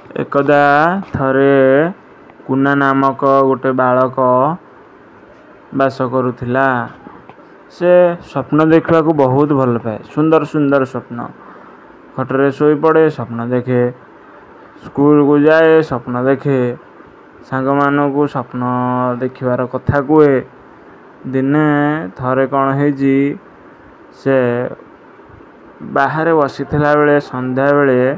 एकदा थरे कुना नामक गोटे बालक बास करुथिला। से स्वप्न देखा बहुत भल पाए। सुंदर सुंदर स्वप्न। खटरे शोई पड़े स्वप्न देखे, स्कूल को जाए स्वप्न देखे, सांग मानू स्वप्न देखिबार कथा कहे। दिने थरे कौन है से बाहर बसी बेले संध्या बेले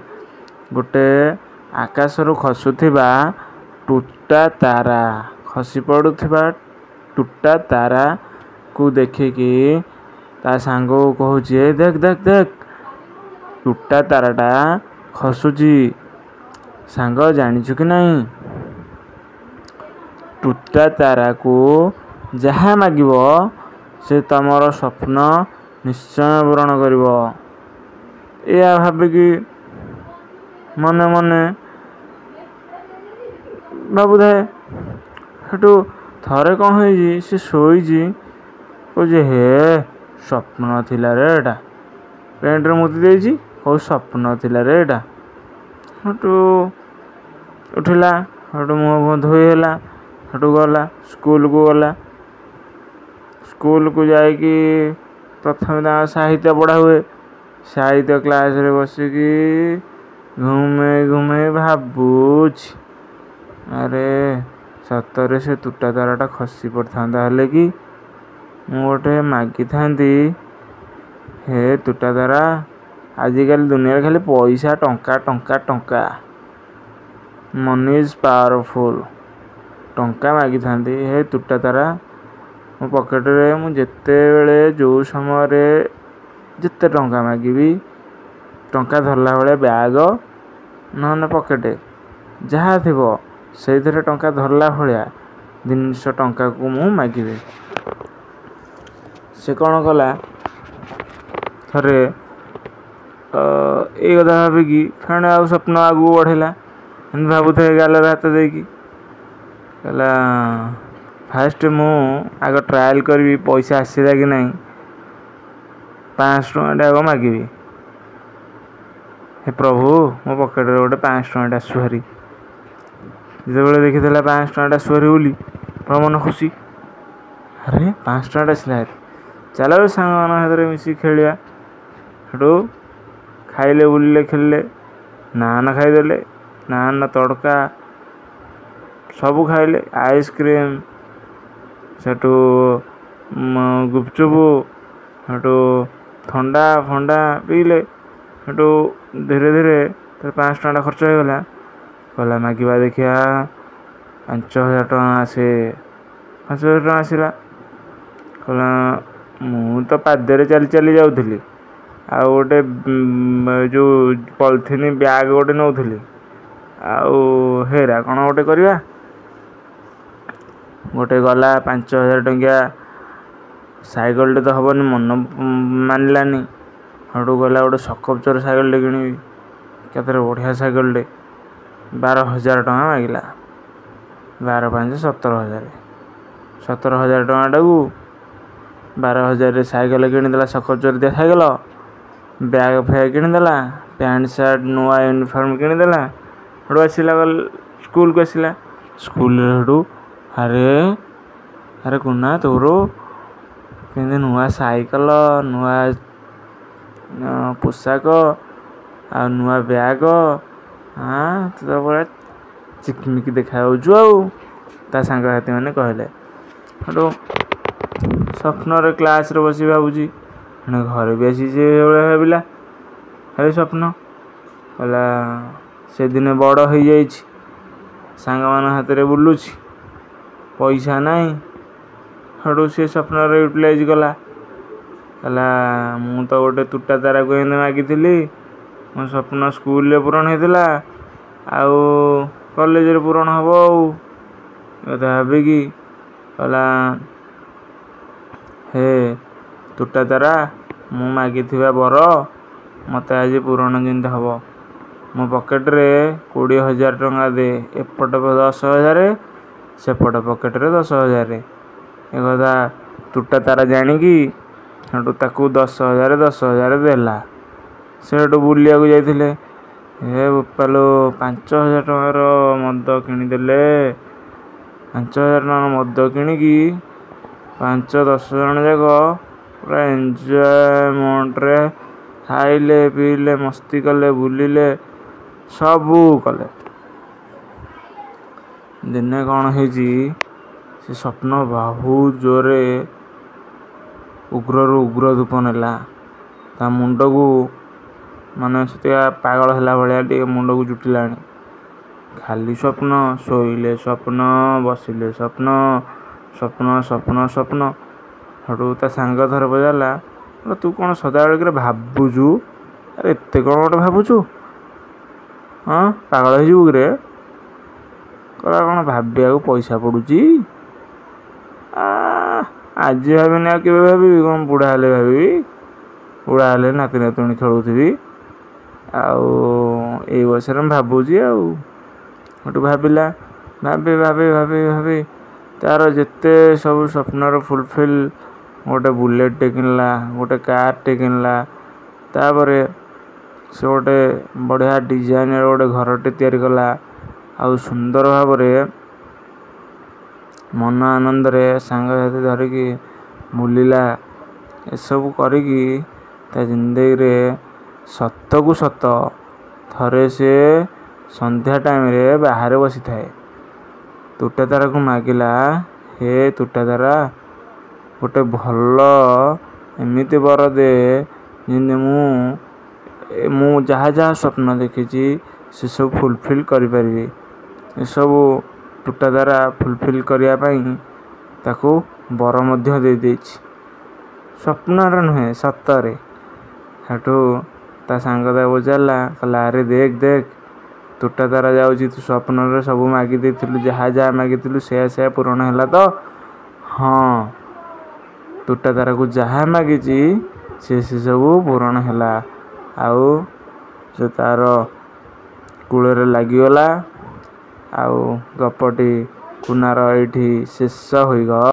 गोटे आकाशरू खसुथिबा टूटा तारा खसी पड़ुथिबा टूटा तारा को देखिकी ता सांग को कहूची देख देख देख टूटा ताराटा खसुची। सांग जानिछु कि नहीं, टूटा तारा को जहाँ मागिब से तमर स्वप्न निश्चय पूरण करिब। या भाविकी मने मने भाबुए हेटू थरे कौन है से शोईची कहे हे स्वप्न थिला रे एटा। पेंट रे मुति देइची कौ स्वप्न थिला रे एटा। हेटू उठिला, हेटू मुँह धोईला, हेटू गला स्कूल को गला। स्कूल को जाइकी प्रथम साहित्य पढ़ा हुए। साहित्य क्लास रे बसिकी घूमे घूमे भाबुछ अरे सतरे से टूटा ताराटा खसी पड़ता हेले कि मु गोटे मागी थांती। हे टूटा तारा आजिकल दुनिया खाली पैसा टंका टंका टंका। Money is powerful. टंका मागी थांती। हे टूटा तारा मो पकेट रे मु जेते बेले जो समय रे जिते टंका मागिबी टंका धरला बेले बैग न पकेट जहाँ थी से टंका धरला भाया जिनस टंका को मु मागिबी। से कौन कला थरे ये कथा भाविकी फेणे आ स्वप्न आगू बढ़ेला। भावु थे गाल हाथ देकी कहला फास्ट मु आग ट्रायल करी पैसा आसला कि नहीं 500 टଙ୍କା आग मागिबी। हे प्रभु मो पकेट रे गोटे 500 ଟଙ୍କା आसु हारी। जिते देखी 500 ଟଙ୍କା आसु हारी बोली पूरा मन खुशी। अरे 500 ଟଙ୍କା आसला हारी चलो सांग मान हाथ मिसी खेलिया। हेटू खाइले बुलिले खेलिले नान खाईदेले नान तड़का सबू खाइले आइसक्रीम सेठू गुपचुप हेटू ठंडा फंडा पीले। हेटू धीरे धीरे 500 ଟଙ୍କା खर्च हो गला। कहला मागिबा देखिया 5000 ଟଙ୍କା आसे 5000 ଟଙ୍କା आसला। कहला मु तो पादरे चली चली जाऊली आ गोटे जो पॉलिथिन बैग गोटे नौली आउ हेरा कौन गोटे करवा गोटे गला 5000 टंकिया साइकल तो हबनी मन मानलानी। हेटू गला गोटे सकपचर साइकल किणी केते बढ़िया साइकल 12,000 टଙ୍କା मागिला। 12 5 17,000 17,000 ଟଙ୍କାଟା को 12,000 रे साइकल किणीदेला सकपचर दिया साइकल बैग फैग किणीदेला पैंट सार्ट नुआ यूनिफॉर्म किणीदेला। हेटू आसला स्कूल को आसला स्कूल हेटू अरे अरे कुना तोर केंदे नुआ साइकल नुआ पोशाक आ नुआ बैग हाँ तो बड़ा चिकमिकी देखा ता सांग साथी मैंने कहले। हेटू स्वप्न क्लास रे बसी भावुची घर भी आसी भाविला खाली स्वप्न कहला से दिन बड़ हो जाइछि सांग मान हाथ में बुलुछि पैसा नहीं। हेटू से स्वप्न यूटिलाइज कला कहला मु तो गोटे टूटा तारा को मागी मो स्वप्न स्कूल पूरण होता आउ कॉलेज रे पूरण हम भाविकी कहला हे टूटा तारा मु मागी बर मत आज पूरण जिंद हम मो पकेट रे 20,000 टଙ୍କା दे एपट 10,000 सेपट पकेट रे 10,000 एक कथा टूटा तारा जानिकी हेटू ताकू 10,000 10,000 देला। से हेटू बुलिया को जाइथिले ହେ ବୋପାଲୋ 5,000 ଟଙ୍କାର ମଦ କିଣିଦେଲେ। 5,000 ଟଙ୍କାର ମଦ କିଣିକି 5-10 ଜଣ ଯାକ ପୁରା ଏନ୍ଜୟମେଣ୍ଟରେ ଖାଇଲେ ପିଇଲେ ମସ୍ତି କଲେ ବୁଲିଲେ ସବୁ କଲେ। ଦିନେ କ'ଣ ହେଇଛି ସେ ସ୍ୱପ୍ନ ବହୁତ ଜୋରରେ ଉଗ୍ରରୁ ଉଗ୍ର ରୂପ ନେଲା। ତା ମୁଣ୍ଡକୁ ମାନେ ସେତିକା ପାଗଳ ହେଲା ଭଳିଆ ଟିକେ ମୁଣ୍ଡକୁ ଜୁଟିଲାଣି। ଖାଲି ସ୍ୱପ୍ନ, ଶୋଇଲେ ସ୍ୱପ୍ନ, ବସିଲେ ସ୍ୱପ୍ନ, ସ୍ୱପ୍ନ ସ୍ୱପ୍ନ ସ୍ୱପ୍ନ। ସେଠୁ ତା ସାଙ୍ଗ ଥରେ ପଚାରିଲା, ତୁ କ'ଣ ସଦାବେଳେ କିରେ ଭାବୁଛୁ? ଆରେ ଏତେ କ'ଣ ଗୋଟେ ଭାବୁଛୁ? ହଁ ପାଗଳ ହେଇଯିବୁ କିରେ? କହିଲା କ'ଣ ଭାବିବାକୁ ପଇସା ପଡ଼ୁଛି? ଆଜି ଭାବିନି ଆଉ କେବେ ଭାବିବି? କ'ଣ ବୁଢ଼ା ହେଲେ ଭାବିବି? ବୁଢ଼ା ହେଲେ ନାତି ନାତୁଣୀ ଖେଳୁଥିବି। ଆଉ ଏଇ ବୟସରେ ମୁଁ ଭାବୁଛି ଆଉ। ସେଠୁ ଭାବିଲା, ଭାବି ଭାବି ଭାବି ଭାବି ତାର ଯେତେ ସବୁ ସ୍ୱପ୍ନର ଫୁଲଫିଲ୍, ଗୋଟେ ବୁଲେଟ୍ଟେ କିଣିଲା, ଗୋଟେ କାର୍ଟେ କିଣିଲା। ତାପରେ ସେ ଗୋଟେ ବଢ଼ିଆ ଡିଜାଇନର ଗୋଟେ ଘରଟେ ତିଆରି କଲା। ଆଉ ସୁନ୍ଦର ଭାବରେ ମନ ଆନନ୍ଦରେ ସାଙ୍ଗସାଥି ଧରିକି ବୁଲିଲା। ଏସବୁ କରିକି ତା ଜିନ୍ଦଗିରେ ସତକୁ ସତ ଥରେ ସେ ସନ୍ଧ୍ୟା ଟାଇମରେ ବାହାରେ ବସିଥାଏ। ତୁଟାତାରାକୁ ମାଗିଲା, ହେ ତୁଟାତାରା, ଗୋଟେ ଭଲ ଏମିତି ବର ଦେ ଯେମିତି ମୁଁ ଯାହା ଯାହା ସ୍ୱପ୍ନ ଦେଖିଛି ସେସବୁ ଫୁଲଫିଲ୍ କରିପାରିବି। ଏସବୁ ତୁଟାତାରା ଫୁଲଫିଲ୍ କରିବା ପାଇଁ ତାକୁ ବର ମଧ୍ୟ ଦେଇଦେଇଛି। ସ୍ୱପ୍ନରେ ନୁହେଁ, ସତରେ। ସେଠୁ ତା ସାଙ୍ଗ ତାକୁ ପଚାରିଲା, କହିଲା ଆରେ ଦେଖ ଦେଖ ତୁଟାତାରା ଯାଉଛି, ତୁ ସ୍ୱପ୍ନରେ ସବୁ ମାଗି ଦେଇଥିଲୁ, ଯାହା ଯାହା ମାଗିଥିଲୁ ସେୟା ସେୟା ପୂରଣ ହେଲା ତ? ହଁ, ତୁଟାତାରାକୁ ଯାହା ମାଗିଛି ସେ ସବୁ ପୂରଣ ହେଲା। ଆଉ ସେ ତାର କୂଳରେ ଲାଗିଗଲା। ଆଉ ଗପଟି କୁନାର ଏଇଠି ଶେଷ ହୋଇଗଲା।